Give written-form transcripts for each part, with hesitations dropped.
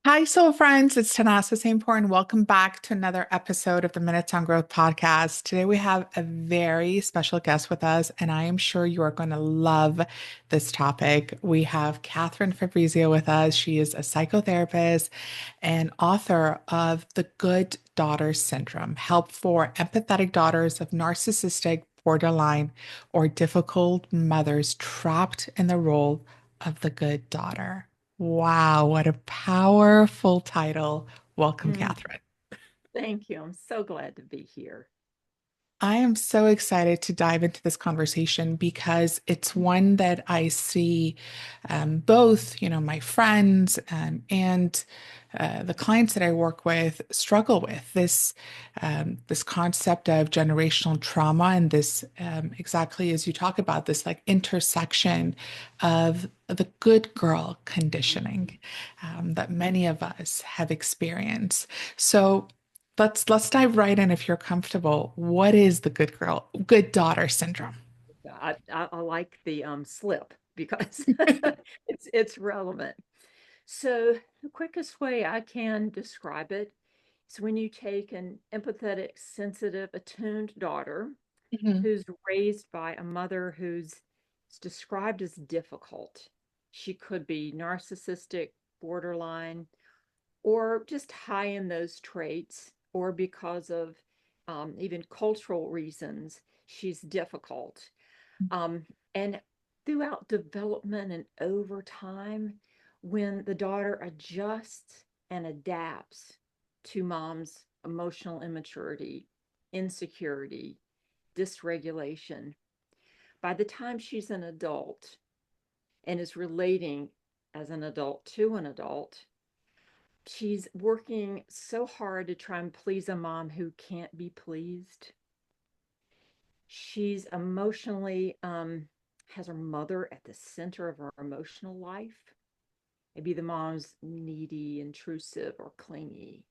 Hi, soul friends. It's Tannaz Hosseinpour, and welcome back to another episode of the Minutes on Growth podcast. Today, we have a very special guest with us, and I am sure you are going to love this topic. We have Katherine Fabrizio with us. She is a psychotherapist and author of The Good Daughter Syndrome, Help for Empathetic Daughters of Narcissistic, Borderline, or Difficult Mothers Trapped in the Role of the Good Daughter. Wow, what a powerful title. Welcome, Mm, Catherine. thank you. I'm so glad to be here. I am so excited to dive into this conversation because it's one that I see both, my friends and the clients that I work with struggle with this concept of generational trauma and this exactly as you talk about this like intersection of the good girl conditioning that many of us have experienced. So. Let's dive right in if you're comfortable. What is the good daughter syndrome? I like the slip because it's relevant. So the quickest way I can describe it is when you take an empathetic, sensitive, attuned daughter Mhm. who's raised by a mother who's described as difficult. She could be narcissistic, borderline, or just high in those traits, or because of even cultural reasons, she's difficult. Um, and throughout development and over time, when the daughter adjusts and adapts to mom's emotional immaturity, insecurity, dysregulation, by the time she's an adult and is relating as an adult to an adult, she's working so hard to try and please a mom who can't be pleased. She's emotionally has her mother at the center of her emotional life. Maybe the mom's needy, intrusive, or clingy.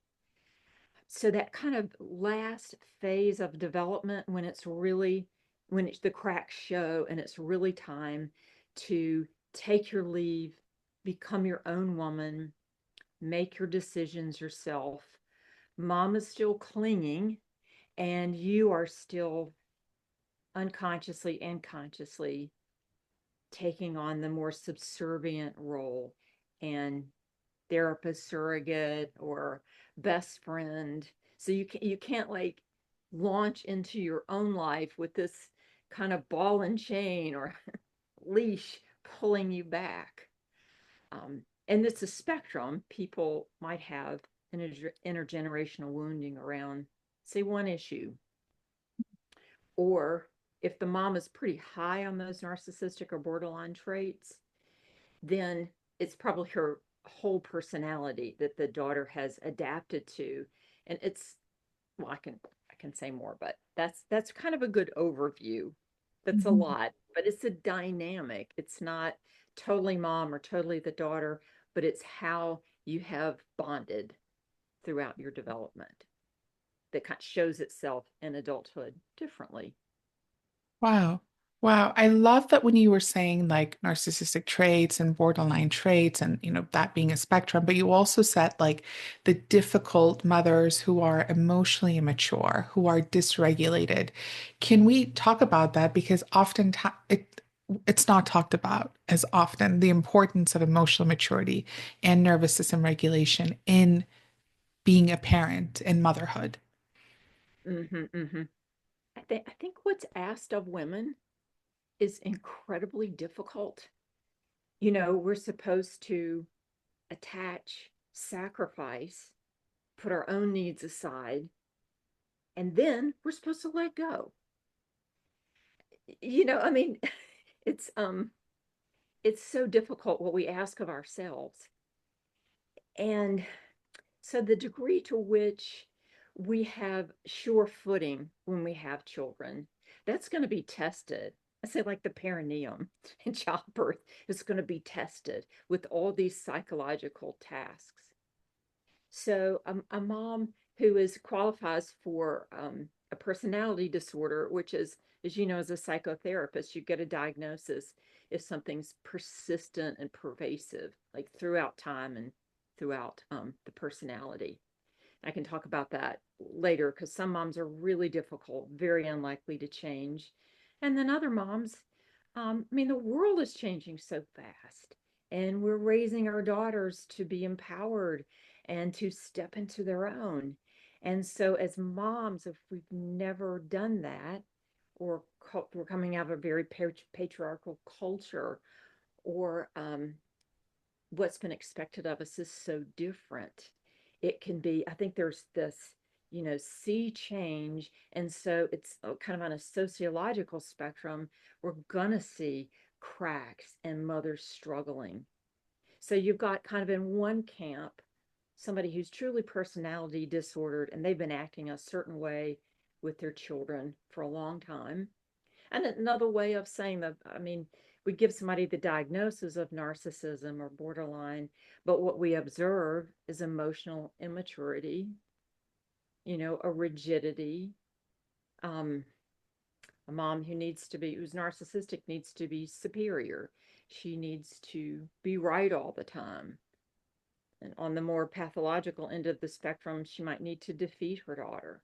So that kind of last phase of development when the cracks show and it's really time to take your leave, become your own woman, make your decisions yourself. Mom is still clinging, and you are still unconsciously and consciously taking on the more subservient role and therapist, surrogate, or best friend. So you can't like launch into your own life with this kind of ball and chain or leash pulling you back. And it's a spectrum. People might have an intergenerational wounding around, say, one issue. Or if the mom is pretty high on those narcissistic or borderline traits, then it's probably her whole personality that the daughter has adapted to. And it's, well, I can say more, but that's kind of a good overview. That's a Mhm. lot, but it's a dynamic. It's not totally mom or totally the daughter, but it's how you have bonded throughout your development that kind of shows itself in adulthood differently. Wow. Wow. I love that when you were saying like narcissistic traits and borderline traits and that being a spectrum, but you also said like the difficult mothers who are emotionally immature, who are dysregulated. Can we talk about that? Because oftentimes it's not talked about as often, the importance of emotional maturity and nervous system regulation in being a parent in motherhood. Mm-hmm, mm-hmm. I think what's asked of women is incredibly difficult. We're supposed to attach, sacrifice, put our own needs aside, and then we're supposed to let go. I mean, it's it's so difficult what we ask of ourselves. And so the degree to which we have sure footing when we have children, that's going to be tested. I say like the perineum in childbirth is going to be tested with all these psychological tasks. So a mom who is qualifies for a personality disorder, which is, as you know, as a psychotherapist, you get a diagnosis if something's persistent and pervasive, like throughout time and throughout the personality. I can talk about that later because some moms are really difficult, very unlikely to change. And then other moms, I mean, the world is changing so fast, and we're raising our daughters to be empowered and to step into their own. And so, as moms, if we've never done that, or we're coming out of a very patriarchal culture, or what's been expected of us is so different. It can be, I think there's this, sea change. And so it's kind of on a sociological spectrum, we're going to see cracks and mothers struggling. So you've got kind of in one camp somebody who's truly personality disordered and they've been acting a certain way with their children for a long time. And another way of saying that, I mean, we give somebody the diagnosis of narcissism or borderline, but what we observe is emotional immaturity, a rigidity. Um, a mom who's narcissistic needs to be superior. She needs to be right all the time. And on the more pathological end of the spectrum, she might need to defeat her daughter.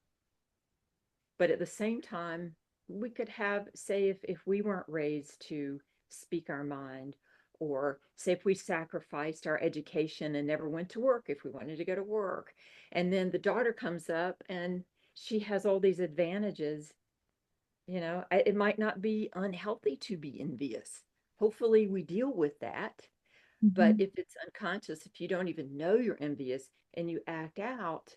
But at the same time, we could have, say, if we weren't raised to speak our mind, or say if we sacrificed our education and never went to work if we wanted to go to work, and then the daughter comes up and she has all these advantages, it might not be unhealthy to be envious. Hopefully, we deal with that. But Mhm. if it's unconscious, if you don't even know you're envious and you act out,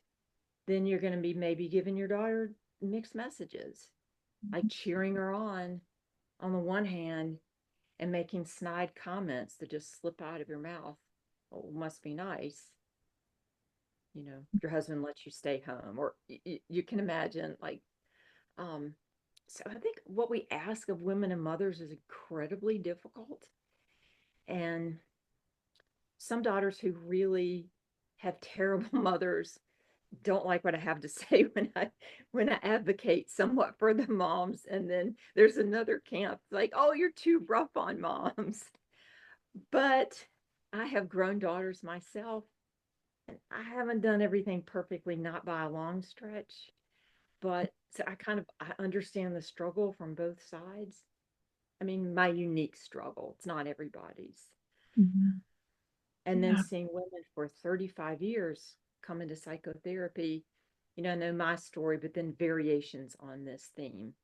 then you're going to be maybe giving your daughter mixed messages, like cheering her on the one hand and making snide comments that just slip out of your mouth. Oh, must be nice. Your husband lets you stay home, or you can imagine, like, um, so I think what we ask of women and mothers is incredibly difficult. And some daughters who really have terrible mothers don't like what I have to say when I advocate somewhat for the moms. And then there's another camp like, oh, you're too rough on moms. But I have grown daughters myself, and I haven't done everything perfectly, not by a long stretch. But so I understand the struggle from both sides. I mean, my unique struggle. It's not everybody's. Mhm. And then Yeah. seeing women for 35 years come into psychotherapy, I know my story, but then variations on this theme.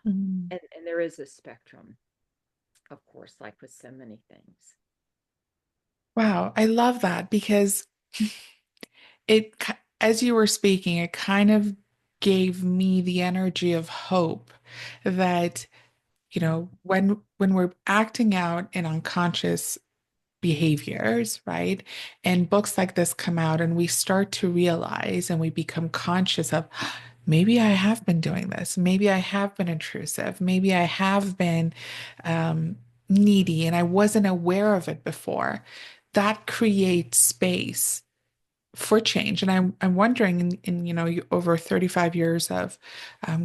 Mhm. And there is a spectrum, of course, like with so many things. Wow, I love that because as you were speaking, it kind of gave me the energy of hope that, when we're acting out in unconscious behaviors, right? And books like this come out and we start to realize and we become conscious of maybe I have been doing this. Maybe I have been intrusive. Maybe I have been um, needy and I wasn't aware of it before. That creates space for change. And I'm wondering over 35 years of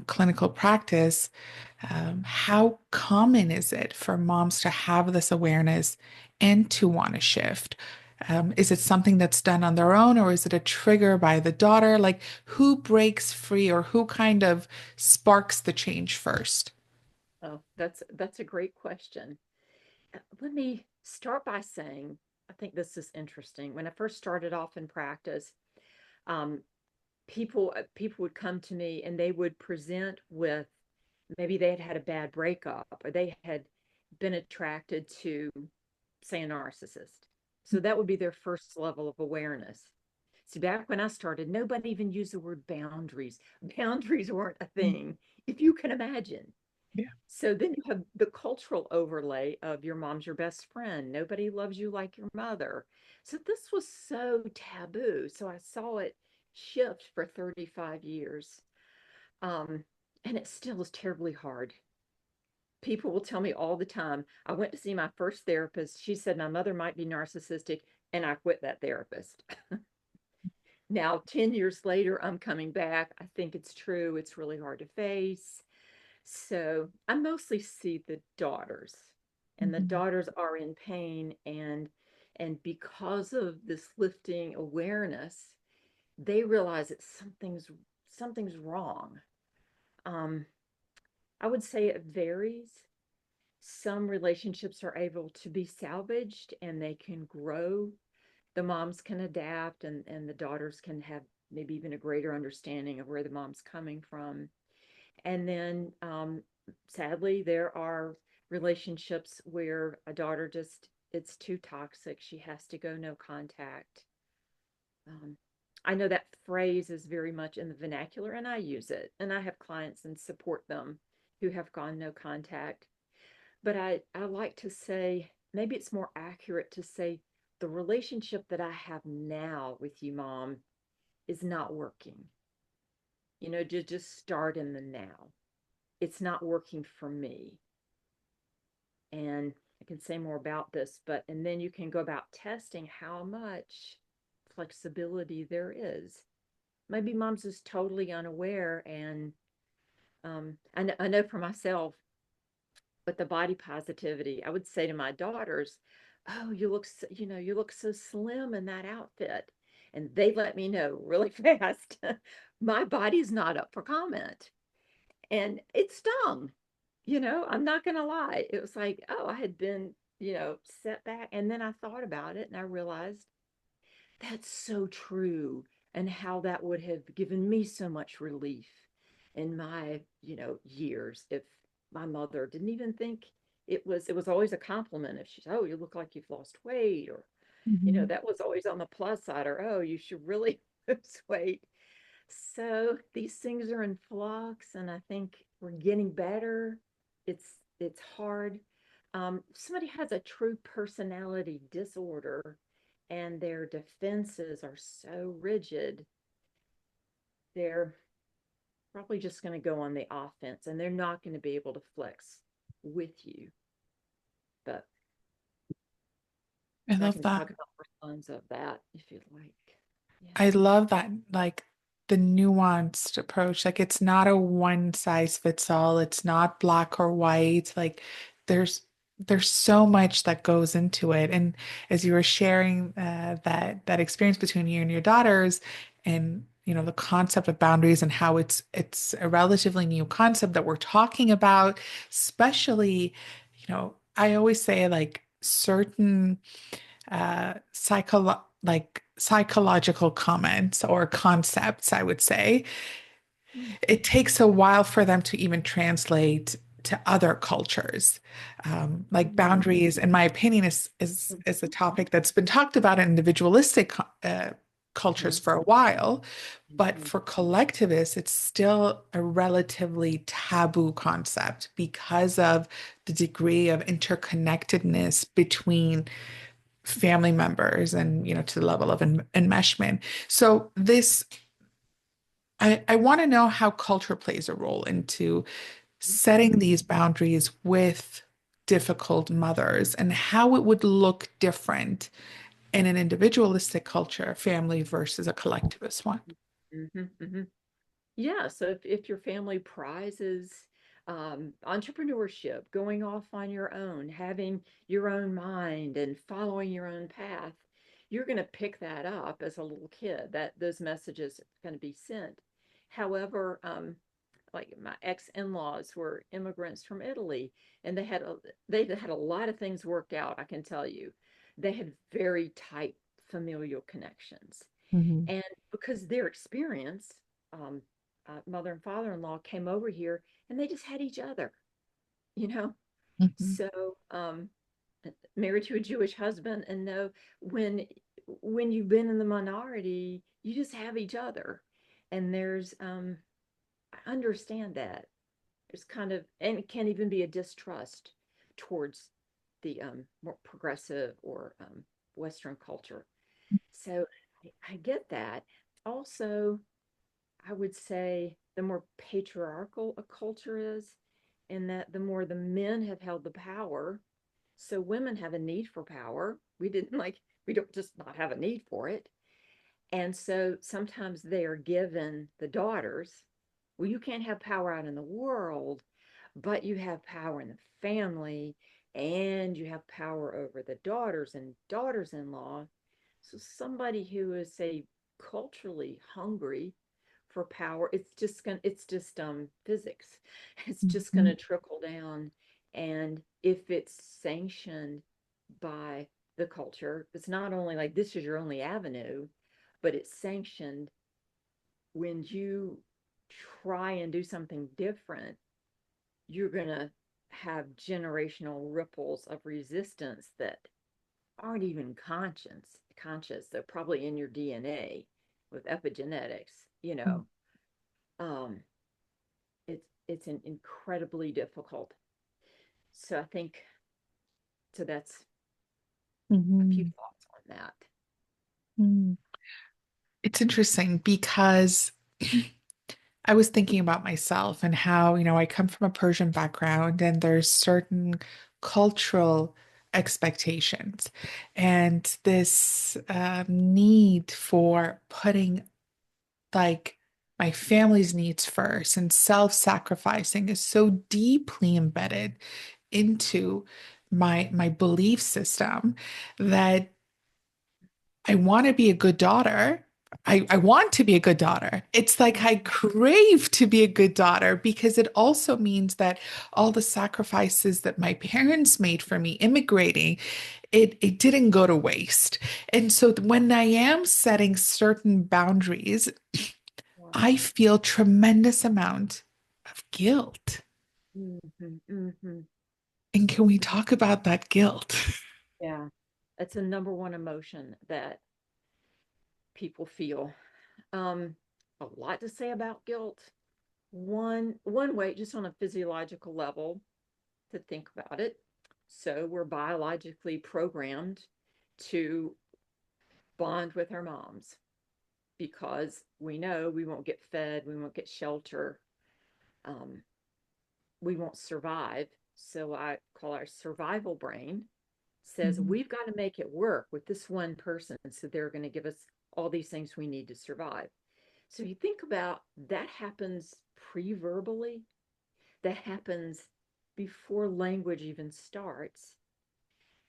clinical practice, how common is it for moms to have this awareness and to want to shift? Is it something that's done on their own, or is it a trigger by the daughter? Like, who breaks free, or who kind of sparks the change first? Oh, that's a great question. Let me start by saying I think this is interesting. When I first started off in practice, um, people would come to me and they would present with maybe they had had a bad breakup or they had been attracted to, say, a narcissist. So that would be their first level of awareness. See, back when I started, nobody even used the word boundaries. Boundaries weren't a thing, if you can imagine. Yeah. So then you have the cultural overlay of your mom's your best friend. Nobody loves you like your mother. So this was so taboo. So I saw it shift for 35 years. Um, and it still is terribly hard. People will tell me all the time. I went to see my first therapist. She said my mother might be narcissistic, and I quit that therapist. Now, 10 years later, I'm coming back. I think it's true. It's really hard to face. So I mostly see the daughters, and the Mhm. daughters are in pain. And, And because of this lifting awareness, they realize that something's wrong. Um, I would say it varies. Some relationships are able to be salvaged and they can grow. The moms can adapt, and the daughters can have maybe even a greater understanding of where the mom's coming from. And then sadly, there are relationships where a daughter just, it's too toxic. She has to go no contact. Um, I know that phrase is very much in the vernacular, and I use it. And I have clients and support them who have gone no contact. But I like to say, maybe it's more accurate to say, the relationship that I have now with you, Mom, is not working. To just start in the now. It's not working for me. And I can say more about this, and then you can go about testing how much flexibility there is. Maybe mom's just totally unaware. And I know for myself, with the body positivity, I would say to my daughters, "Oh, you look so slim in that outfit," and they let me know really fast, my body's not up for comment, and it stung. I'm not gonna lie. It was like, oh, I had been, set back, and then I thought about it, and I realized that's so true, and how that would have given me so much relief in my, years, if my mother didn't even think it was always a compliment if she's, oh, you look like you've lost weight, or, Mhm. that was always on the plus side, or, oh, you should really lose weight. So these things are in flux, and I think we're getting better. It's hard. If somebody has a true personality disorder and their defenses are so rigid, they're probably just going to go on the offense, and they're not going to be able to flex with you. But I I love can that. talk about response of that if you'd like. Yeah. I love that, like the nuanced approach. Like it's not a one size fits all. It's not black or white. Like there's there's so much that goes into it. And as you were sharing that experience between you and your daughters, and the concept of boundaries and how it's a relatively new concept that we're talking about, especially, I always say like certain psychological comments or concepts, I would say, Mm-hmm. it takes a while for them to even translate to other cultures. Like boundaries, in my opinion, is a topic that's been talked about in individualistic cultures Mm-hmm. for a while, but Mm-hmm. for collectivists, it's still a relatively taboo concept because of the degree of interconnectedness between family members and to the level of enmeshment. So this I want to know how culture plays a role into setting these boundaries with difficult mothers and how it would look different in an individualistic culture, family versus a collectivist one. Mm-hmm. Mm-hmm. Yeah, so if your family prizes entrepreneurship, going off on your own, having your own mind and following your own path, you're going to pick that up as a little kid. That those messages are going to be sent. However, like my ex-in-laws were immigrants from Italy, and they had a lot of things worked out, I can tell you. They had very tight familial connections. Mhm. And because their experience, mother and father-in-law came over here and they just had each other, you know? Mhm. So, married to a Jewish husband, and know when when you've been in the minority, you just have each other. And I understand that. There's kind of, and it can even be a distrust towards the more progressive or Western culture. So I get that. Also, I would say the more patriarchal a culture is, and that the more the men have held the power. So women have a need for power. We don't just not have a need for it. And so sometimes they are given the daughters, well, you can't have power out in the world, but you have power in the family. and you have power over the daughters and daughters-in-law. So somebody who is, say, culturally hungry for power, it's just physics. It's just Mhm. gonna trickle down. And if it's sanctioned by the culture, it's not only like this is your only avenue, but it's sanctioned when you try and do something different, you're gonna have generational ripples of resistance that aren't even conscious. They're probably in your DNA with epigenetics, you know. Um, it's an incredibly difficult. So I think so that's a few Mhm. thoughts on that. Mhm. It's interesting because I was thinking about myself and how, I come from a Persian background and there's certain cultural expectations and this need for putting like my family's needs first and self-sacrificing is so deeply embedded into my belief system that I want to be a good daughter. I want to be a good daughter. It's like I crave to be a good daughter because it also means that all the sacrifices that my parents made for me immigrating, it didn't go to waste. And so when I am setting certain boundaries, I feel tremendous amount of guilt. Mm-hmm, mm-hmm. And can we talk about that guilt? Yeah, it's a number one emotion that people feel. Um, a lot to say about guilt. One way, just on a physiological level, to think about it. So we're biologically programmed to bond with our moms because we know we won't get fed, we won't get shelter, um, we won't survive. So I call our survival brain says Mhm, we've got to make it work with this one person. So they're going to give us all these things we need to survive. So you think about that happens pre-verbally, that happens before language even starts.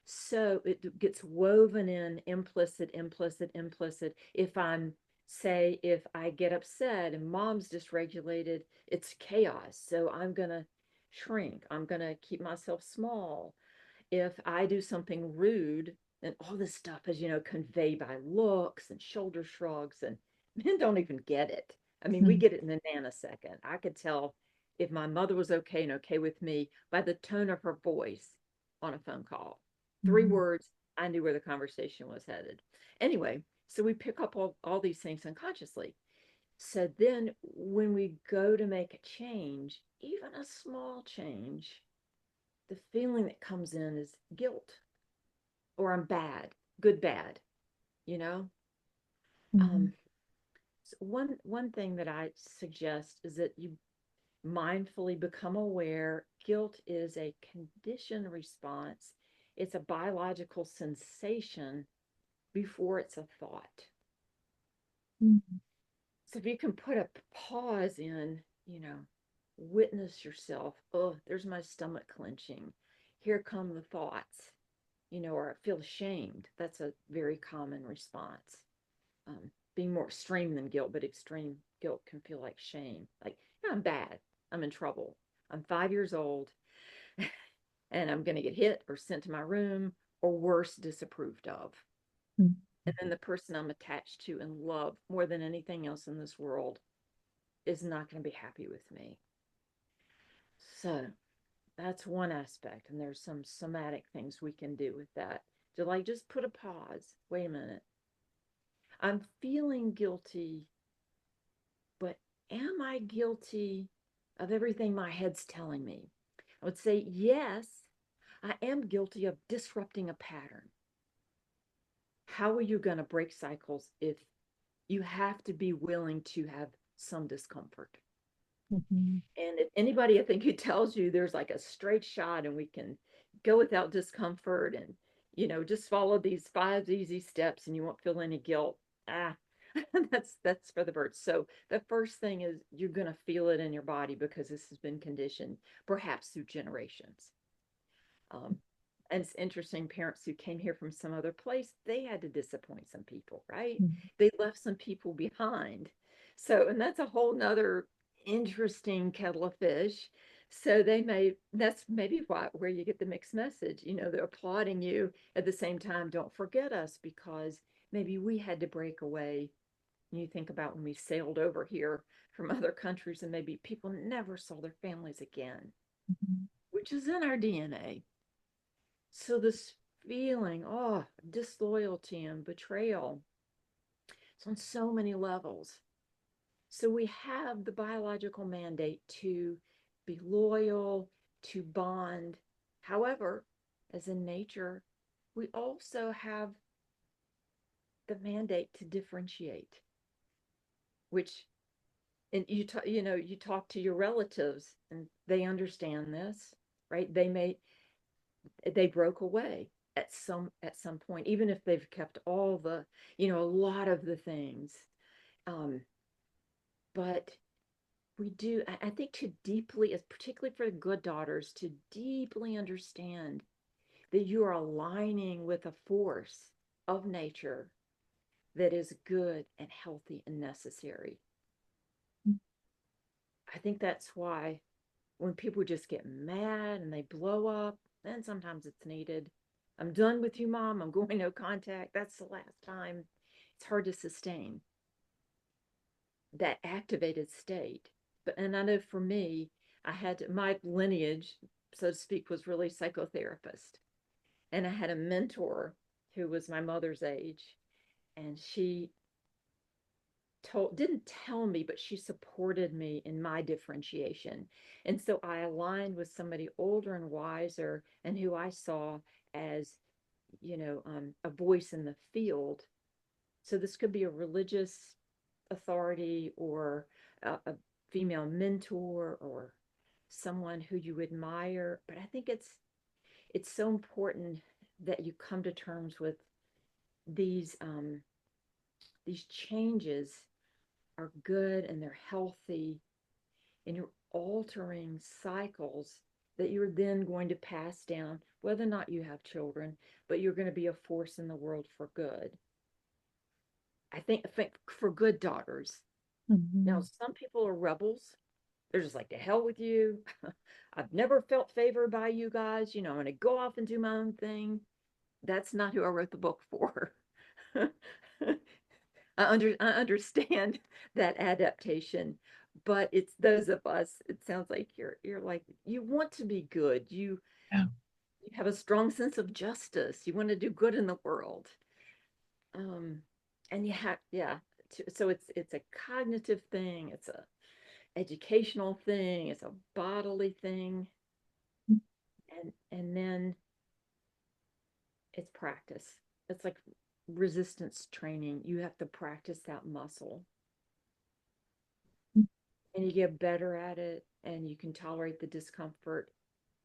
So it gets woven in implicit, implicit, implicit. If I get upset and mom's dysregulated, it's chaos. So I'm going to shrink. I'm going to keep myself small. If I do something rude, and all this stuff is, conveyed by looks and shoulder shrugs, and men don't even get it. I mean, we mhm, get it in a nanosecond. I could tell if my mother was okay and okay with me by the tone of her voice on a phone call. Three mhm, words, I knew where the conversation was headed. Anyway, so we pick up all these things unconsciously. So then when we go to make a change, even a small change, the feeling that comes in is guilt or I'm bad, good, bad, you know? mhm, Um, so one thing that I suggest is that you mindfully become aware guilt is a conditioned response. It's a biological sensation before it's a thought. mhm, So if you can put a pause in, witness yourself. Oh, there's my stomach clenching. Here come the thoughts, or I feel ashamed. That's a very common response. Being more extreme than guilt, but extreme guilt can feel like shame. Like, I'm bad. I'm in trouble. I'm 5 years old and I'm going to get hit or sent to my room or worse, disapproved of. mhm, And then the person I'm attached to and love more than anything else in this world is not going to be happy with me. So that's one aspect. And there's some somatic things we can do with that to like just put a pause. Wait a minute. I'm feeling guilty, but am I guilty of everything my head's telling me? I would say, yes, I am guilty of disrupting a pattern. How are you going to break cycles if you have to be willing to have some discomfort? mhm, And if anybody, I think, who tells you there's like a straight shot and we can go without discomfort and, just follow these 5 easy steps and you won't feel any guilt. Ah, that's for the birds. So the first thing is you're going to feel it in your body because this has been conditioned perhaps through generations. And it's interesting, parents who came here from some other place, they had to disappoint some people, right? Mhm. They left some people behind. So, and that's a whole nother interesting kettle of fish. So that's maybe why where you get the mixed message. They're applauding you at the same time. Don't forget us because maybe we had to break away. You think about when we sailed over here from other countries and maybe people never saw their families again, which is in our DNA. So this feeling, disloyalty and betrayal, it's on so many levels. So we have the biological mandate to be loyal, to bond. However, as in nature, we also have the mandate to differentiate, which and you talk to your relatives and they understand this, right? They broke away at some point, even if they've kept all the, a lot of the things. Um, but we do, I think, to deeply, particularly for good daughters, to deeply understand that you are aligning with a force of nature that is good and healthy and necessary. I think that's why when people just get mad and they blow up, then sometimes it's needed. I'm done with you, mom. I'm going no contact. That's the last time. It's hard to sustain that activated state. And I know for me, my lineage, so to speak, was really psychotherapist. And I had a mentor who was my mother's age, and she didn't tell me, but she supported me in my differentiation. And so I aligned with somebody older and wiser and who I saw as, a voice in the field. So this could be a religious authority or a female mentor or someone who you admire. But I think it's so important that you come to terms with these changes are good and they're healthy, and you're altering cycles that you're then going to pass down, whether or not you have children, but you're going to be a force in the world for good. I think for good daughters. Now, Mhm. some people are rebels. They're just like, to hell with you. I've never felt favored by you guys. I'm going to go off and do my own thing. That's not who I wrote the book for. I understand that adaptation, but it's those of us. It sounds like you're like you want to be good. Yeah. You have a strong sense of justice. You want to do good in the world. Um, and you have yeah. So it's a cognitive thing. It's a educational thing. It's a bodily thing, and then it's practice. It's like resistance training. You have to practice that muscle and you get better at it and you can tolerate the discomfort,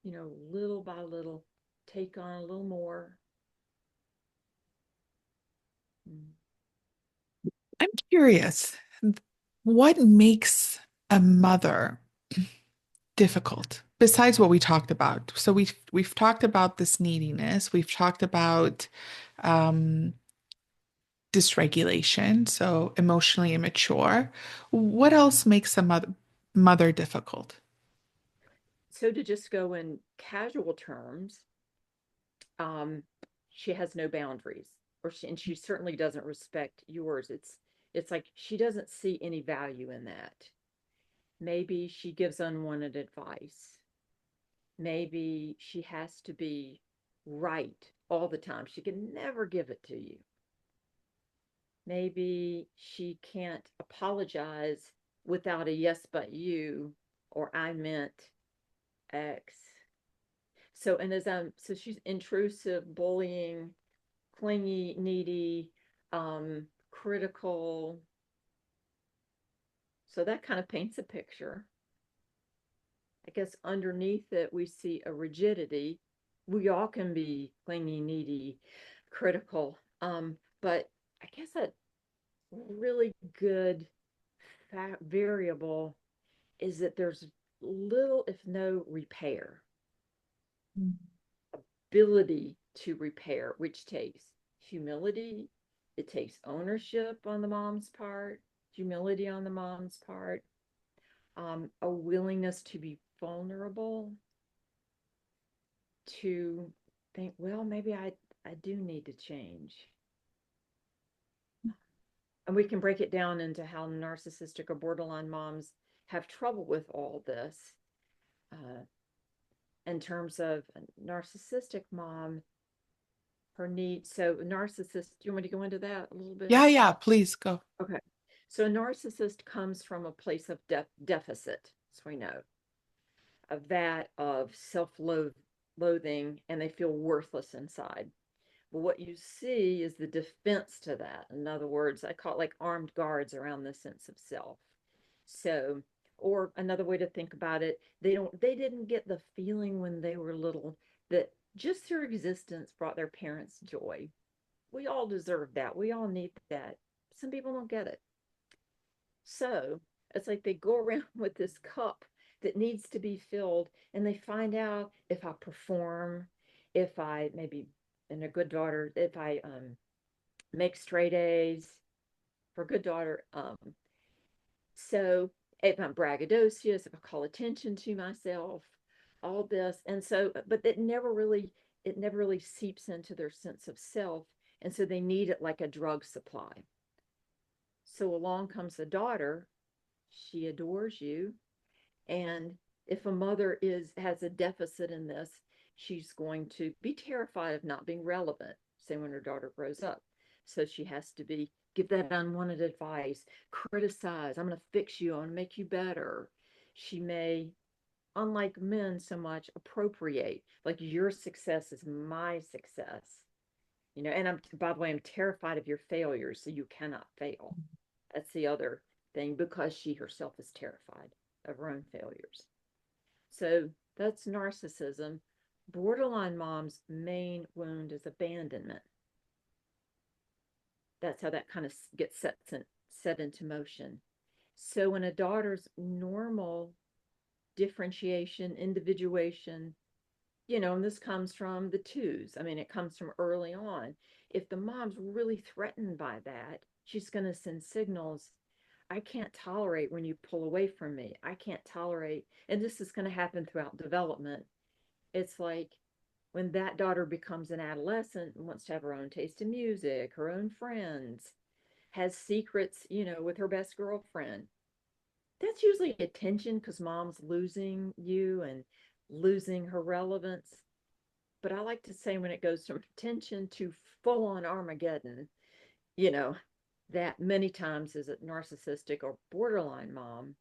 little by little, take on a little more. Mm. I'm curious, what makes a mother difficult besides what we talked about? So we've talked about this neediness, we've talked about um, dysregulation, so emotionally immature. What else makes a mother difficult? So to just go in casual terms, um, she has no boundaries, and she certainly doesn't respect yours. It's like she doesn't see any value in that. Maybe she gives unwanted advice. Maybe she has to be right all the time. She can never give it to you. Maybe she can't apologize without a yes, but you, or I meant X. So she's intrusive, bullying, clingy, needy, critical. So that kind of paints a picture. I guess underneath it, we see a rigidity. We all can be clingy, needy, critical. But I guess a really good variable is that there's little, if no, repair. ability to repair, which takes humility, it takes ownership on the mom's part, humility on the mom's part, a willingness to be vulnerable, to think, well, maybe I do need to change. And we can break it down into how narcissistic or borderline moms have trouble with all this. Uh, in terms of a narcissistic mom, her needs. So, narcissist, do you want me to go into that a little bit? Yeah, yeah, please go. Okay. So, a narcissist comes from a place of deficit, as we know, of that of self loathing, and they feel worthless inside. But what you see is the defense to that. In other words, I call it like armed guards around the sense of self. So, or another way to think about it, they didn't get the feeling when they were little that just their existence brought their parents joy. We all deserve that. We all need that. Some people don't get it. So it's like they go around with this cup that needs to be filled, and they find out if I perform, if I maybe, and a good daughter, if I make straight A's for a good daughter. So if I'm braggadocious, if I call attention to myself, all this, and so, but it never really seeps into their sense of self, and so they need it like a drug supply. So along comes the daughter. She adores you. And if a mother is has a deficit in this, she's going to be terrified of not being relevant, say when her daughter grows up. So she has to be give that unwanted advice, criticize, I'm going to fix you, I'm going to make you better. She may, unlike men so much, appropriate, like your success is my success. And I'm, by the way, I'm terrified of your failures, so you cannot fail. That's the other thing, because she herself is terrified of her own failures. So that's narcissism. Borderline mom's main wound is abandonment. That's how that kind of gets set into motion. So when a daughter's normal differentiation, individuation, and this comes from the twos. I mean, it comes from early on. If the mom's really threatened by that, she's going to send signals. I can't tolerate when you pull away from me. I can't tolerate, and this is going to happen throughout development. It's like when that daughter becomes an adolescent and wants to have her own taste in music, her own friends, has secrets, with her best girlfriend. That's usually attention because mom's losing you and losing her relevance. But I like to say when it goes from attention to full on Armageddon, you know, that many times is a narcissistic or borderline mom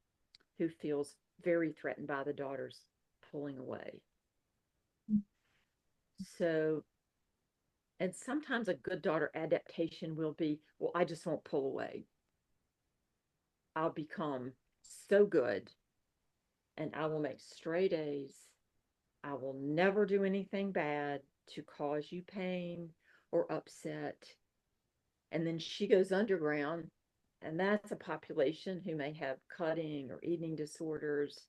who feels very threatened by the daughter's pulling away. So, and sometimes a good daughter adaptation will be, well, I just won't pull away. I'll become so good and I will make straight A's. I will never do anything bad to cause you pain or upset. And then she goes underground, and that's a population who may have cutting or eating disorders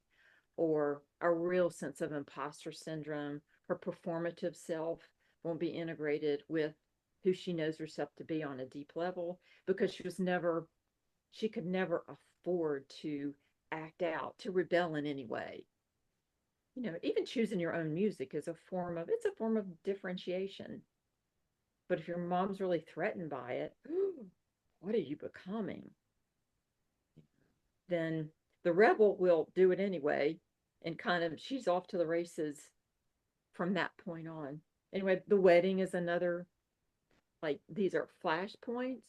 or a real sense of imposter syndrome. Her performative self won't be integrated with who she knows herself to be on a deep level because she could never afford to act out, to rebel in any way. Even choosing your own music is it's a form of differentiation. But if your mom's really threatened by it, what are you becoming? Then the rebel will do it anyway. And kind of, she's off to the races from that point on. Anyway, the wedding is another, like, these are flashpoints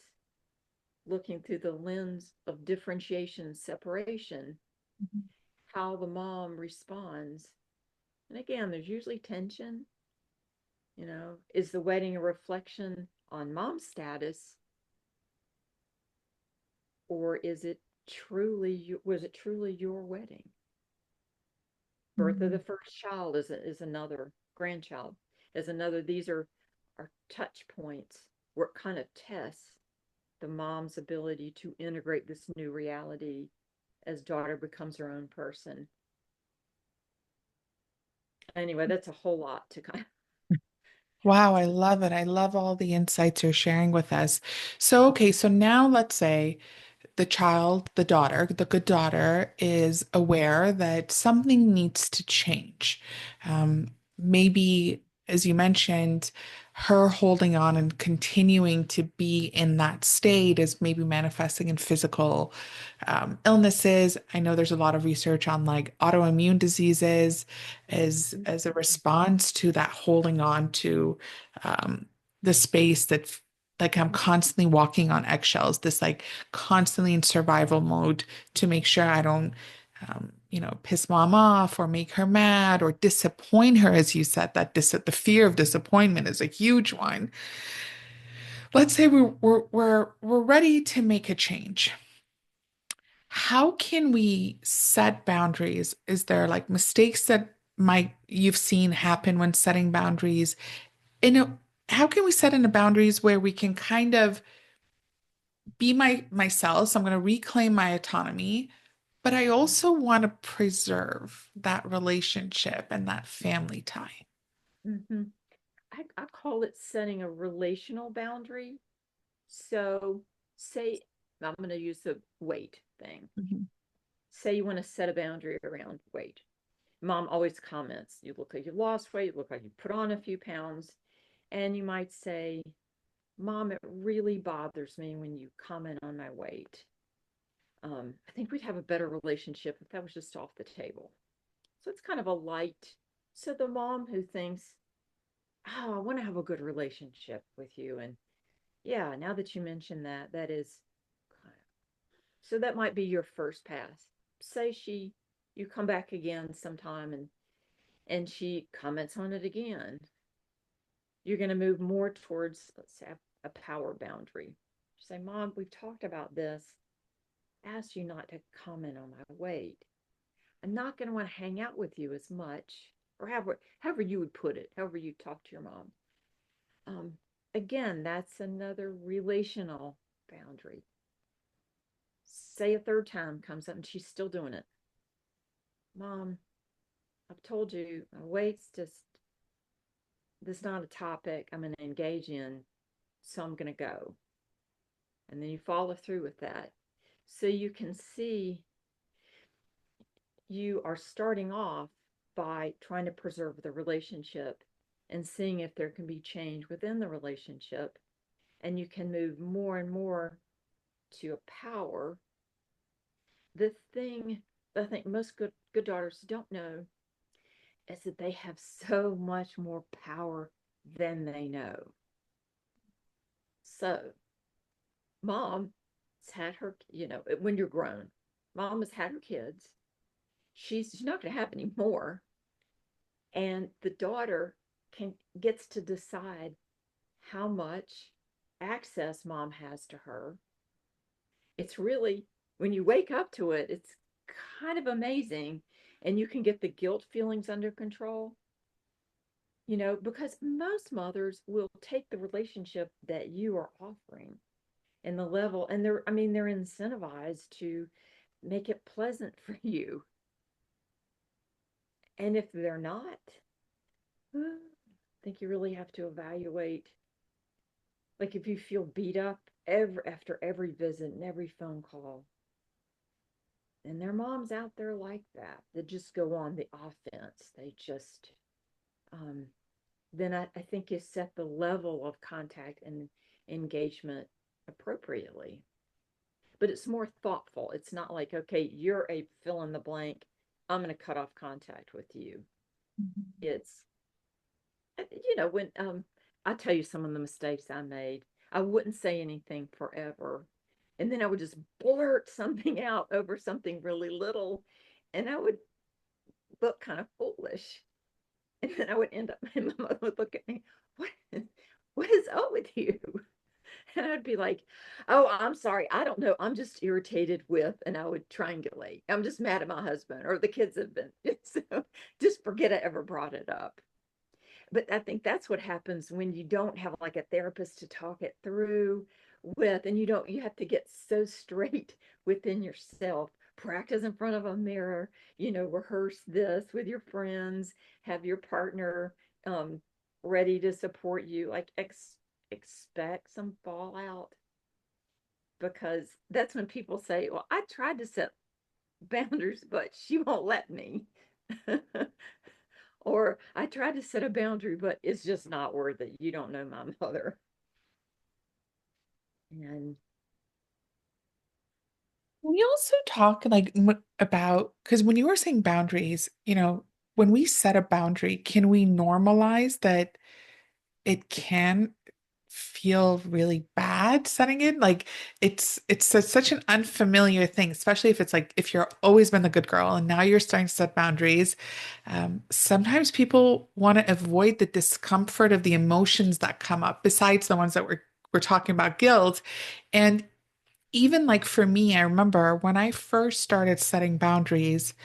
looking through the lens of differentiation and separation, how the mom responds. And again, there's usually tension. Is the wedding a reflection on mom's status, or was it truly your wedding? Birth of the first child is another, grandchild is another. These are touch points where it kind of tests the mom's ability to integrate this new reality as daughter becomes her own person. Anyway, that's a whole lot to kind of Wow, I love it. I love all the insights you're sharing with us. So, okay, so now let's say the child, the daughter, the good daughter is aware that something needs to change. Maybe, as you mentioned, her holding on and continuing to be in that state is maybe manifesting in physical illnesses. I know there's a lot of research on like autoimmune diseases as a response to that holding on to um, the space that like I'm constantly walking on eggshells, this like constantly in survival mode to make sure I don't, piss mom off or make her mad or disappoint her, as you said, the fear of disappointment is a huge one. Let's say we're ready to make a change. How can we set boundaries? Is there like mistakes that might you've seen happen when setting boundaries? You know, how can we set in the boundaries where we can kind of be myself? So I'm going to reclaim my autonomy, but I also want to preserve that relationship and that family time. Mm-hmm. I call it setting a relational boundary. So, say, I'm going to use the weight thing. Mhm. Say you want to set a boundary around weight. Mom always comments, you look like you lost weight, you look like you put on a few pounds. And you might say, Mom, it really bothers me when you comment on my weight. I think we'd have a better relationship if that was just off the table. So it's kind of a light. So the mom who thinks, oh, I want to have a good relationship with you. And yeah, now that you mention that, that is so that might be your first pass. Say you come back again sometime and she comments on it again. You're going to move more towards, let's say, a power boundary. Say, Mom, we've talked about this. I asked you not to comment on my weight. I'm not going to want to hang out with you as much, or however you would put it, however you talk to your mom. Um, Again, that's another relational boundary. Say a third time comes up and she's still doing it. Mom, I've told you, my weight's just, this is not a topic I'm going to engage in, so I'm going to go. And then you follow through with that. So you can see you are starting off by trying to preserve the relationship and seeing if there can be change within the relationship. And you can move more and more to a power. The thing that I think most good daughters don't know is that they have so much more power than they know. So, mom has had her, when you're grown, mom has had her kids. She's not going to have any more. And the daughter can gets to decide how much access mom has to her. It's really, when you wake up to it, it's kind of amazing. And you can get the guilt feelings under control, because most mothers will take the relationship that you are offering and the level, and they're incentivized to make it pleasant for you. And if they're not, I think you really have to evaluate. Like if you feel beat up after every visit and every phone call, and their mom's out there like that just go on the offense. They just, um, then I think you set the level of contact and engagement appropriately. But it's more thoughtful. It's not like, okay, you're a fill in the blank. I'm going to cut off contact with you. It's, when I'll tell you some of the mistakes I made. I wouldn't say anything forever. And then I would just blurt something out over something really little. And I would look kind of foolish. And then I would end up, my mother would look at me, what, what is up with you? And I'd be like, oh, I'm sorry. I don't know. I'm just irritated with, and I would triangulate. I'm just mad at my husband or the kids have been. So just forget I ever brought it up. But I think that's what happens when you don't have like a therapist to talk it through with, and you have to get so straight within yourself. Practice in front of a mirror, rehearse this with your friends, have your partner, um, ready to support you. Like expect some fallout, because that's when people say, "Well, I tried to set boundaries, but she won't let me." Or I tried to set a boundary, but it's just not worth it. You don't know my mother. And We also talk like about, because when you were saying boundaries, when we set a boundary, can we normalize that it can feel really bad setting it? Like it's such an unfamiliar thing, especially if it's like if you're always been the good girl and now you're starting to set boundaries. Sometimes people want to avoid the discomfort of the emotions that come up, besides the ones that we're talking about, guilt. And even like for me, I remember when I first started setting boundaries,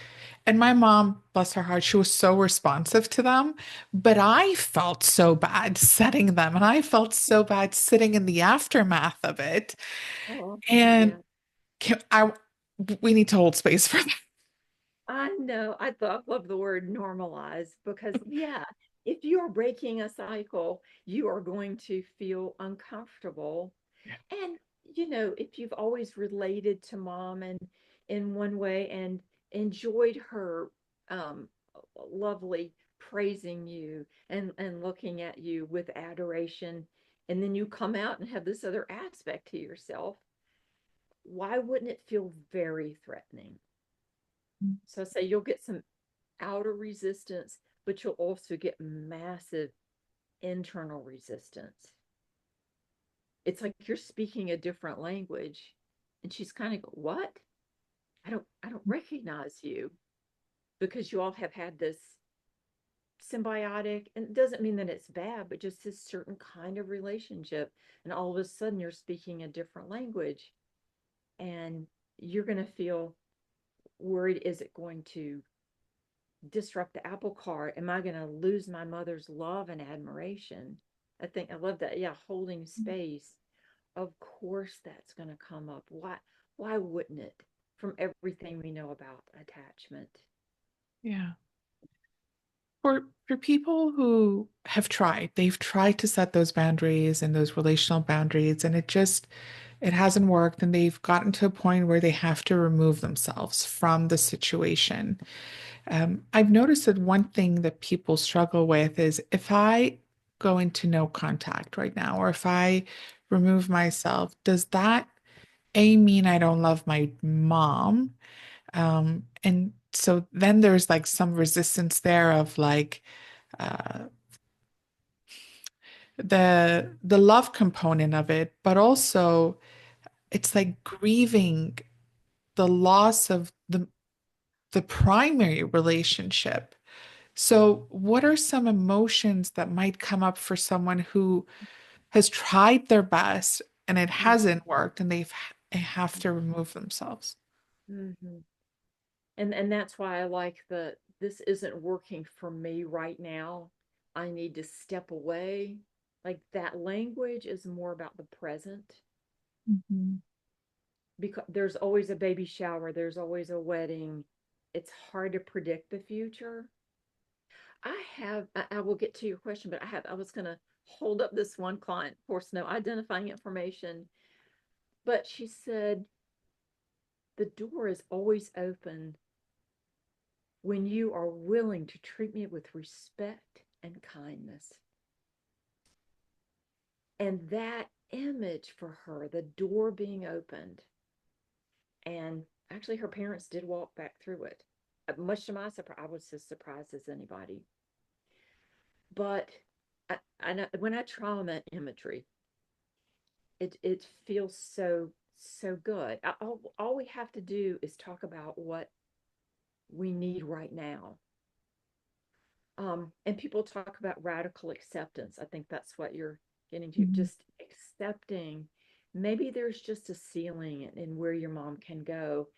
and my mom, bless her heart, she was so responsive to them, but I felt so bad setting them, and I felt so bad sitting in the aftermath of it. oh, And yeah. can, I, we need to hold space for that. I know. I love the word normalize, because, yeah, if you are breaking a cycle, you are going to feel uncomfortable. And, if you've always related to mom and in one way and enjoyed her um, lovely praising you and looking at you with adoration, and then you come out and have this other aspect to yourself, why wouldn't it feel very threatening? So I say you'll get some outer resistance, but you'll also get massive internal resistance. It's like you're speaking a different language, and she's kind of go, what? I don't recognize you, because you all have had this symbiotic, and it doesn't mean that it's bad, but just this certain kind of relationship. And all of a sudden you're speaking a different language, and you're going to feel worried. Is it going to disrupt the apple cart? Am I going to lose my mother's love and admiration? I love that. Yeah, holding space. Of course that's going to come up. Why wouldn't it? From everything we know about attachment. Yeah. For people who have tried, they've tried to set those boundaries and those relational boundaries, and it hasn't worked, and they've gotten to a point where they have to remove themselves from the situation. I've noticed that one thing that people struggle with is if I go into no contact right now, or if I remove myself, does that A, mean I don't love my mom? And so then there's like some resistance there of like uh, the love component of it, but also it's like grieving the loss of the primary relationship. So, what are some emotions that might come up for someone who has tried their best and it hasn't worked, and they have to remove themselves? Mm-hmm. And that's why I like the this isn't working for me right now. I need to step away. Like that language is more about the present, Mhm. because there's always a baby shower, there's always a wedding. It's hard to predict the future. I will get to your question, but I was going to hold up this one client, of course, no identifying information, but she said, the door is always open when you are willing to treat me with respect and kindness. And that image for her, the door being opened, and actually her parents did walk back through it. Much to my surprise, I was as surprised as anybody. But I know when I trauma imagery, it feels so good. All we have to do is talk about what we need right now. And people talk about radical acceptance. I think that's what you're getting to. Mhm. Just accepting maybe there's just a ceiling in where your mom can go,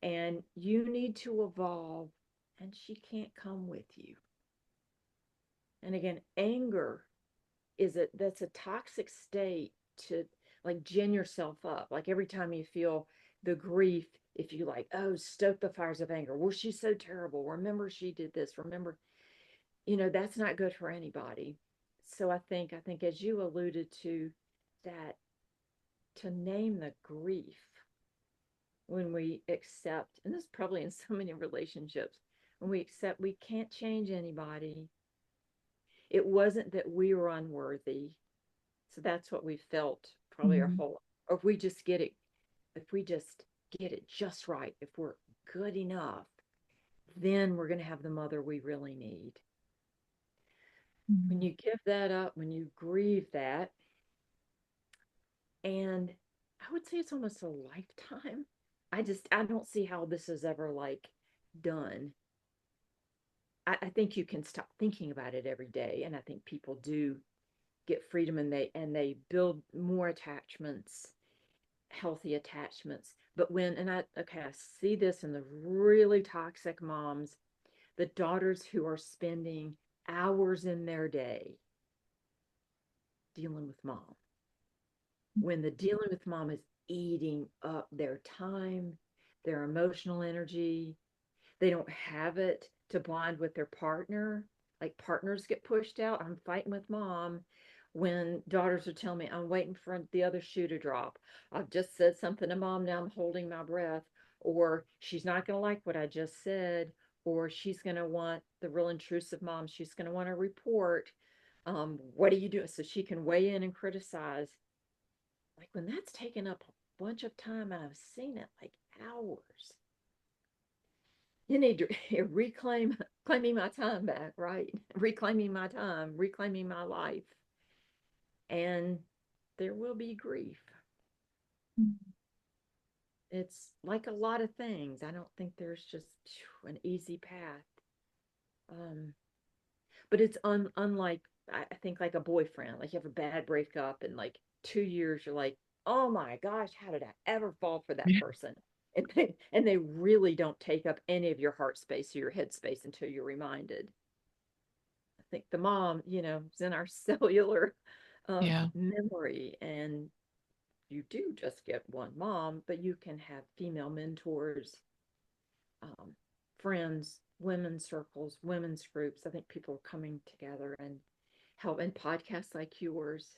and you need to evolve, and she can't come with you. And again, anger that's a toxic state to like gin yourself up. Like every time you feel the grief, if you like, oh, stoke the fires of anger. Well, she's so terrible. Remember, she did this. Remember, that's not good for anybody. So I think as you alluded to, that to name the grief when we accept, and this is probably in so many relationships, when we accept we can't change anybody. It wasn't that we were unworthy. So that's what we felt probably our Mhm. whole, or if we just get it, if we just get it just right, if we're good enough, then we're going to have the mother we really need. When Mhm. you give that up, when you grieve that, and I would say it's almost a lifetime. I don't see how this is ever like done. I think you can stop thinking about it every day, and I think people do get freedom, and they build more attachments, healthy attachments. But when, and I see this in the really toxic moms, the daughters who are spending hours in their day dealing with mom, when the dealing with mom is eating up their time, their emotional energy, they don't have it to bond with their partner. Like partners get pushed out. I'm fighting with mom when daughters are telling me I'm waiting for the other shoe to drop. I've just said something to mom. Now I'm holding my breath. Or she's not going to like what I just said. Or she's going to want the real intrusive mom. She's going to want to report. What are you doing? So she can weigh in and criticize. Like when that's taken up a bunch of time, and I've seen it like hours, you need to reclaim claiming my time back, right? Reclaiming my time, reclaiming my life. And there will be grief. It's like a lot of things. I don't think there's just an easy path. Um, but it's unlike, I think, like a boyfriend. Like you have a bad breakup, and like 2 years, you're like, oh my gosh, how did I ever fall for that Yeah. person? And they really don't take up any of your heart space or your head space until you're reminded. I think the mom, is in our cellular Yeah. memory. And you do just get one mom, but you can have female mentors, um, friends, women's circles, women's groups. I think people are coming together and help, and podcasts like yours,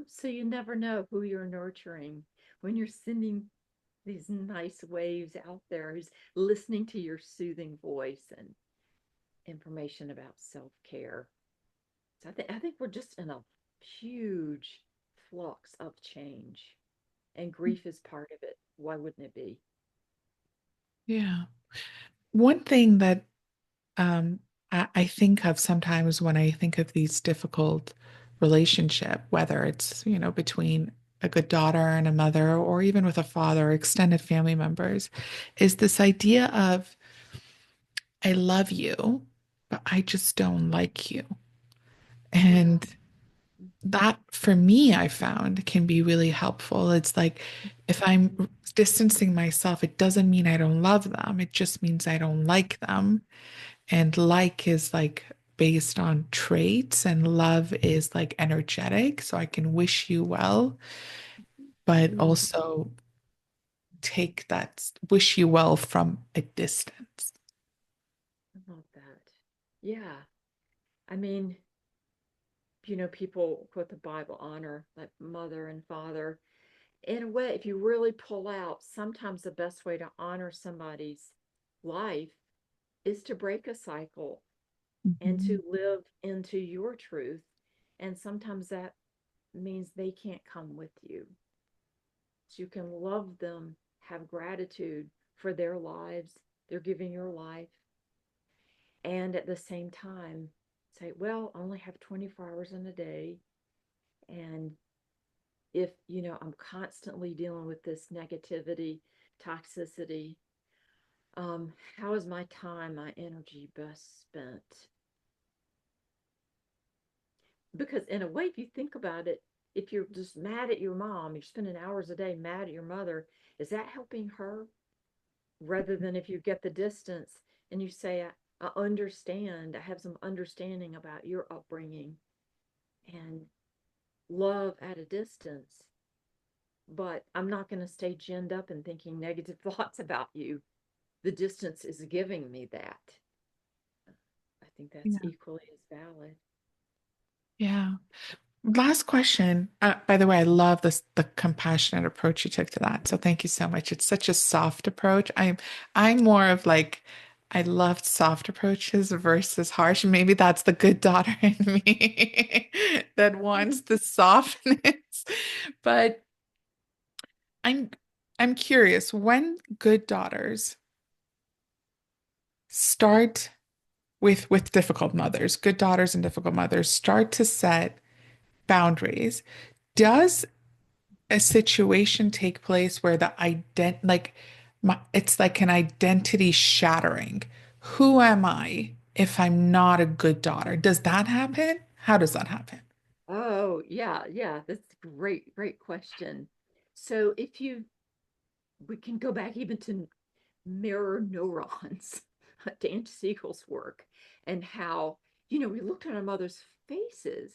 so you never know who you're nurturing when you're sending these nice waves out there, who's listening to your soothing voice and information about self-care. So I think we're just in a huge flux of change, and grief is part of it. Why wouldn't it be? Yeah. One thing that um, I think of sometimes when I think of these difficult relationship, whether it's, between a good daughter and a mother, or even with a father, extended family members, is this idea of I love you, but I just don't like you. Yeah. And Mhm. that for me, I found can be really helpful. It's like if I'm distancing myself, it doesn't mean I don't love them. It just means I don't like them. And like is like based on traits, and love is like energetic. So I can wish you well, but Mm, also take that wish you well from a distance. I love that. Yeah. I mean, people quote the Bible, honor like mother and father. In a way, if you really pull out, sometimes the best way to honor somebody's life is to break a cycle and Mhm. to live into your truth. And sometimes that means they can't come with you. So you can love them, have gratitude for their lives, they're giving your life, and at the same time say, well, I only have 24 hours in a day. And if, I'm constantly dealing with this negativity, toxicity, how is my time, my energy best spent? Because in a way, if you think about it, if you're just mad at your mom, you're spending hours a day mad at your mother, is that helping her? Rather than if you get the distance and you say, I understand, I have some understanding about your upbringing and love at a distance, but I'm not going to stay ginned up and thinking negative thoughts about you. The distance is giving me that. I think that's Yeah. equally as valid. Yeah. Last question. By the way, I love the compassionate approach you took to that. So thank you so much. It's such a soft approach. I'm more of like I loved soft approaches versus harsh. Maybe that's the good daughter in me that wants the softness. But I'm I'm curious, when good daughters start with difficult mothers, good daughters and difficult mothers start to set boundaries, does a situation take place where the it's like an identity shattering. Who am I if I'm not a good daughter? Does that happen? How does that happen? Oh, yeah, yeah, that's a great, great question. So if you, we can go back even to mirror neurons, to Angie Siegel's work, and how, we looked at our mother's faces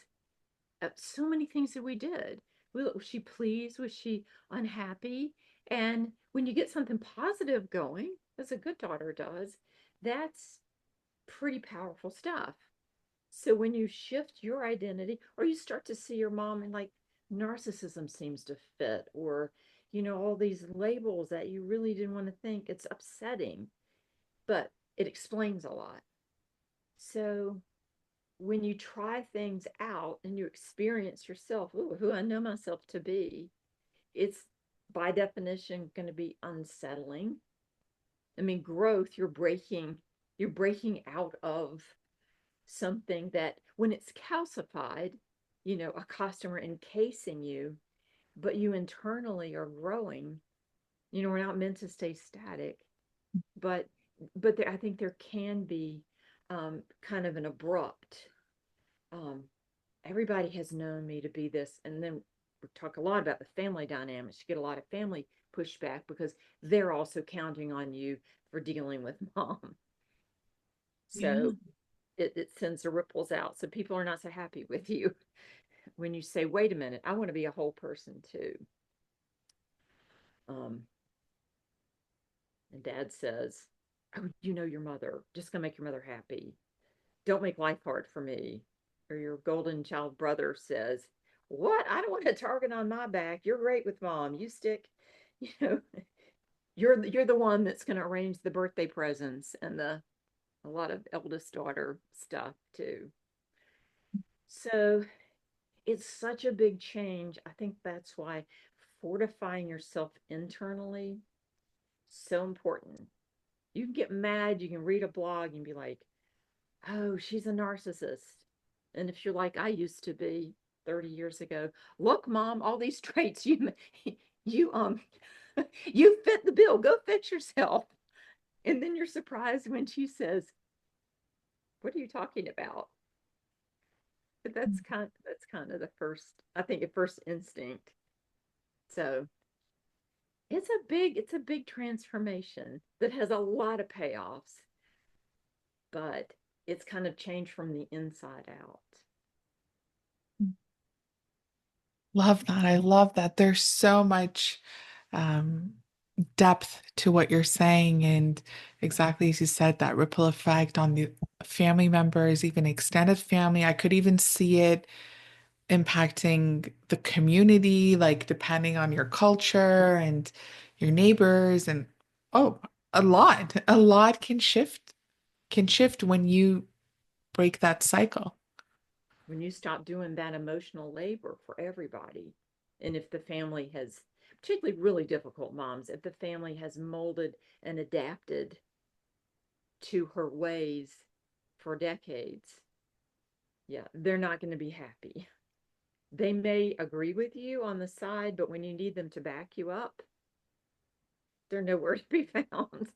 at so many things that we did. Was she pleased? Was she unhappy? And when you get something positive going, as a good daughter does, that's pretty powerful stuff. So when you shift your identity, or you start to see your mom and like narcissism seems to fit, or, all these labels that you really didn't want to think, it's upsetting, but it explains a lot. So when you try things out and you experience yourself, ooh, who I know myself to be, it's by definition going to be unsettling. I mean, growth, you're breaking out of something that when it's calcified, a customer encasing you, but you internally are growing. We're not meant to stay static, but I think there can be kind of an abrupt. Um, Everybody has known me to be this, and then we talk a lot about the family dynamics. You get a lot of family pushback because they're also counting on you for dealing with mom. Yeah. So it sends the ripples out. So people are not so happy with you when you say, wait a minute, I want to be a whole person too. Um, and dad says, oh, your mother, just gonna make your mother happy. Don't make life hard for me. Or your golden child brother says, what? I don't want a target on my back. You're great with mom. You stick, you know, you're the one that's gonna arrange the birthday presents and the a lot of eldest daughter stuff too. So it's such a big change. I think that's why fortifying yourself internally so important. You can get mad, you can read a blog and be like, "Oh, she's a narcissist." And if you're like I used to be 30 years ago, "Look, mom, all these traits you you fit the bill. Go fix yourself." And then you're surprised when she says, "What are you talking about?" But that's kind of the first, I think, a first instinct. So it's a big transformation that has a lot of payoffs, but it's kind of changed from the inside out. Love that. I love that. There's so much um, depth to what you're saying. And exactly as you said, that ripple effect on the family members, even extended family. I could even see it impacting the community, like depending on your culture and your neighbors. And oh, a lot can shift when you break that cycle. When you stop doing that emotional labor for everybody, and if the family has, particularly really difficult moms, if the family has molded and adapted to her ways for decades, yeah, they're not going to be happy. They may agree with you on the side, but when you need them to back you up, they're nowhere to be found.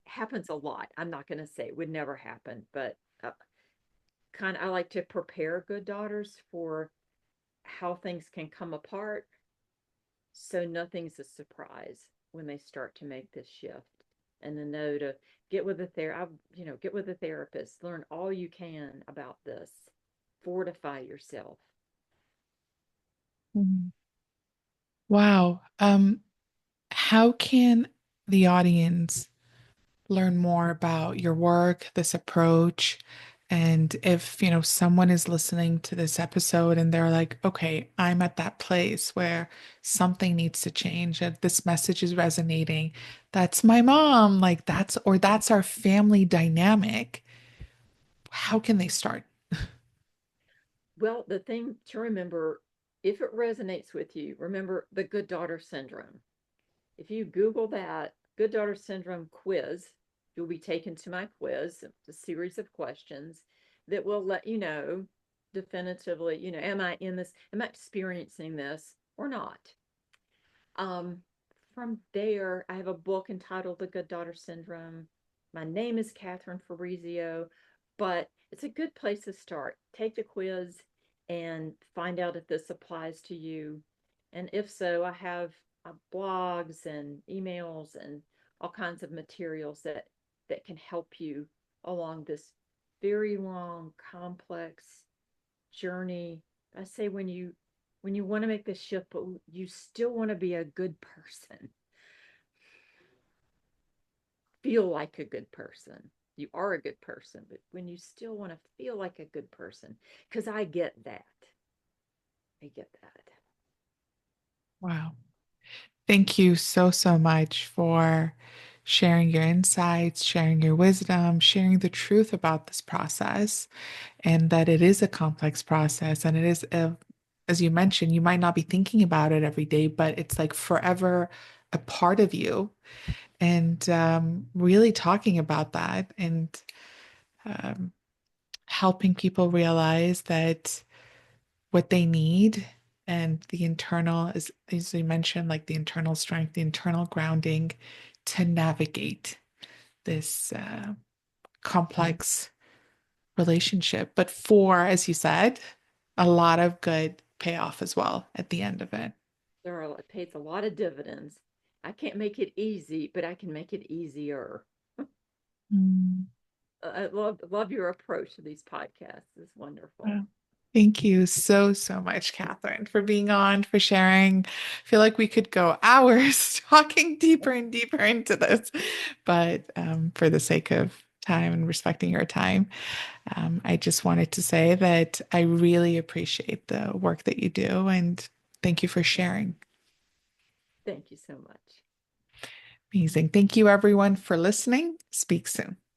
Happens a lot. I'm not going to say it would never happen, but I like to prepare good daughters for how things can come apart, so nothing's a surprise when they start to make this shift. And to know to get with a therapist, learn all you can about this, fortify yourself. Mhm. Wow. How can the audience learn more about your work, this approach, And if, someone is listening to this episode and they're like, okay, I'm at that place where something needs to change, and this message is resonating. That's my mom, like that's our family dynamic. How can they start? Well, the thing to remember, if it resonates with you, remember the good daughter syndrome. If you Google that good daughter syndrome quiz, you'll be taken to my quiz, a series of questions that will let you know definitively, am I in this, am I experiencing this or not? Um, from there, I have a book entitled The Good Daughter Syndrome. My name is Katherine Fabrizio, but it's a good place to start. Take the quiz and find out if this applies to you. And if so, I have blogs and emails and all kinds of materials that can help you along this very long, complex journey. I say when you want to make the shift, but you still want to be a good person, feel like a good person. You are a good person, but when you still want to feel like a good person, because I get that. I get that. Wow. Thank you so, so much for sharing your insights, sharing your wisdom, sharing the truth about this process, and that it is a complex process. And it is, as you mentioned, you might not be thinking about it every day, but it's like forever a part of you. And really talking about that and um, helping people realize that what they need and the internal, as you mentioned, like the internal strength, the internal grounding to navigate this complex relationship. But as you said, a lot of good payoff as well at the end of it. It pays a lot of dividends. I can't make it easy, but I can make it easier. Mm. I love your approach to these podcasts. It's wonderful. Wow. Thank you so, so much, Catherine, for being on, for sharing. I feel like we could go hours talking deeper and deeper into this, but for the sake of time and respecting your time, I just wanted to say that I really appreciate the work that you do, and thank you for sharing. Thank you so much. Amazing. Thank you, everyone, for listening. Speak soon.